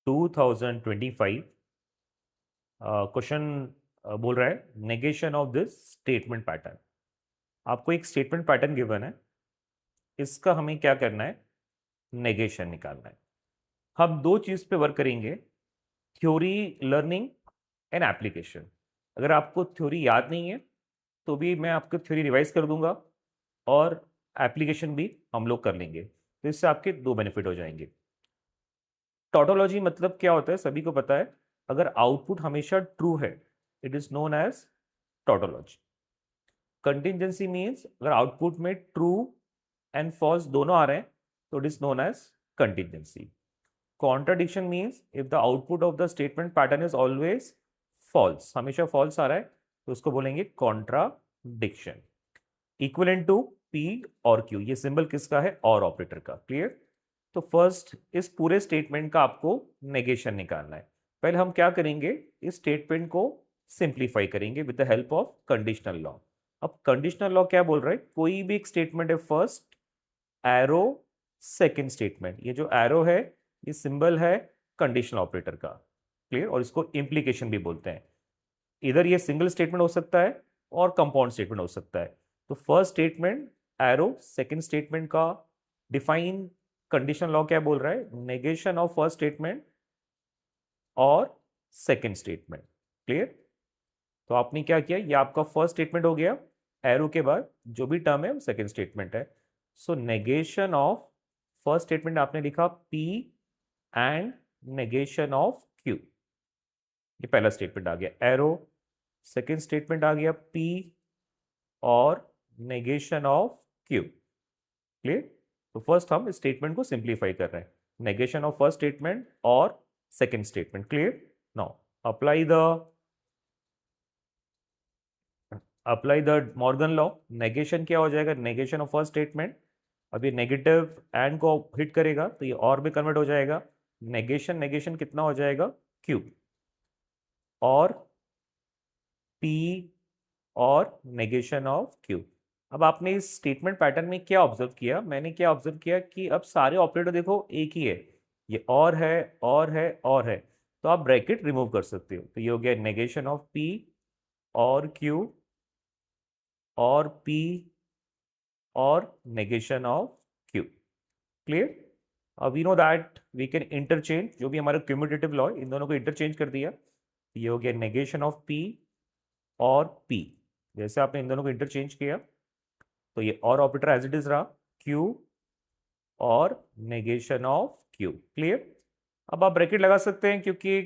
2025 question बोल रहा है negation of this statement pattern. आपको एक स्टेटमेंट पैटर्न गिवन है, इसका हमें क्या करना है, नेगेशन निकालना है। हम दो चीज पे वर्क करेंगे, थ्योरी लर्निंग एंड एप्लीकेशन। अगर आपको थ्योरी याद नहीं है तो भी मैं आपको थ्योरी रिवाइज कर दूंगा और एप्लीकेशन भी हम लोग कर लेंगे, तो इससे आपके दो बेनिफिट हो जाएंगे। टोटोलॉजी मतलब क्या होता है, सभी को पता है। अगर आउटपुट हमेशा ट्रू है, it is known as tautology. Contingency means अगर आउटपुट में ट्रू एंड फॉल्स दोनों आ रहे हैं तो it is known as contingency. Contradiction means if the output of the statement pattern is always false, हमेशा फॉल्स आ रहा है तो उसको बोलेंगे कॉन्ट्राडिक्शन। इक्विवेलेंट टू पी और क्यू, ये सिंबल किसका है, और ऑपरेटर का। क्लियर। तो फर्स्ट इस पूरे स्टेटमेंट का आपको नेगेशन निकालना है। पहले हम क्या करेंगे, इस स्टेटमेंट को सिंप्लीफाई करेंगे with the help of conditional law. अब कंडीशनल लॉ क्या बोल रहा है, कोई भी एक स्टेटमेंट है, फर्स्ट एरो सेकंड स्टेटमेंट, ये जो एरो है ये सिंबल है कंडीशनल ऑपरेटर का। क्लियर। और इसको इंप्लीकेशन भी बोलते हैं। इधर ये सिंगल स्टेटमेंट हो सकता है और कंपाउंड स्टेटमेंट हो सकता है। तो first statement arrow second statement का डिफाइन कंडीशन लॉ क्या बोल रहा है, नेगेशन ऑफ फर्स्ट स्टेटमेंट और सेकंड स्टेटमेंट। क्लियर। तो आपने क्या किया, ये आपका फर्स्ट स्टेटमेंट हो गया, एरो के बाद जो भी टर्म है वो सेकंड स्टेटमेंट है। सो नेगेशन ऑफ फर्स्ट स्टेटमेंट आपने लिखा P and negation of Q, ये पहला स्टेटमेंट आ गया एरो। सेकंड स्टेटमेंट आ गया पी और नेगेशन ऑफ क्यू। क्लियर। तो फर्स्ट हम स्टेटमेंट को सिंप्लीफाई कर रहे हैं, नेगेशन ऑफ फर्स्ट स्टेटमेंट और second statement. Clear. Now apply the Morgan law. Negation क्या हो जाएगा, नेगेशन ऑफ फर्स्ट स्टेटमेंट। अब ये नेगेटिव एंड को हिट करेगा तो ये और में कन्वर्ट हो जाएगा, नेगेशन नेगेशन कितना हो जाएगा, क्यू और पी और नेगेशन ऑफ क्यू। अब आपने इस स्टेटमेंट पैटर्न में क्या ऑब्जर्व किया, मैंने क्या ऑब्जर्व किया कि अब सारे ऑपरेटर देखो एक ही है, ये और है और है और है, तो आप ब्रैकेट रिमूव कर सकते हो। तो ये हो गया नेगेशन ऑफ पी और क्यू और पी और नेगेशन ऑफ क्यू। क्लियर। अब we know that we can interchange, जो भी हमारा क्यूमुलेटिव लॉ इन दोनों को इंटरचेंज कर दिया। ये हो गया नेगेशन ऑफ पी और पी। जैसे आपने इन दोनों को इंटरचेंज किया तो ये और ऑपरेटर एज इट इज रहा, क्यू और नेगेशन ऑफ क्यू। क्लियर। अब आप ब्रैकेट लगा सकते हैं क्योंकि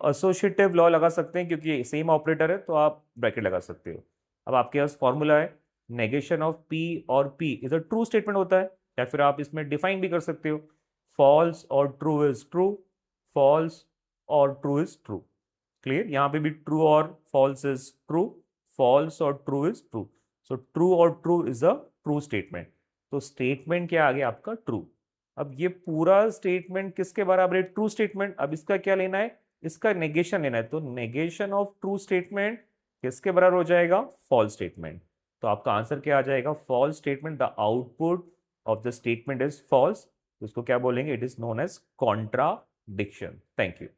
एसोसिएटिव लॉ लगा सकते हैं, क्योंकि सेम ऑपरेटर है तो आप ब्रैकेट लगा सकते हो। अब आपके पास फॉर्मूला है, नेगेशन ऑफ पी और P is a true statement होता है, या फिर आप इसमें डिफाइन भी कर सकते हो, फॉल्स और ट्रू इज ट्रू, फॉल्स और ट्रू इज ट्रू। क्लियर। यहां पे भी ट्रू और फॉल्स इज ट्रू, फॉल्स और true is true. So true और true is a true statement. तो स्टेटमेंट क्या आ गया आपका, ट्रू। अब ये पूरा स्टेटमेंट किसके बराबर है, ट्रू स्टेटमेंट। अब इसका क्या लेना है, इसका नेगेशन लेना है, तो नेगेशन ऑफ ट्रू स्टेटमेंट किसके बराबर हो जाएगा, फॉल्स स्टेटमेंट। तो आपका आंसर क्या आ जाएगा, false statement. The output of the statement is false, उसको क्या बोलेंगे, it is known as contradiction. Thank you.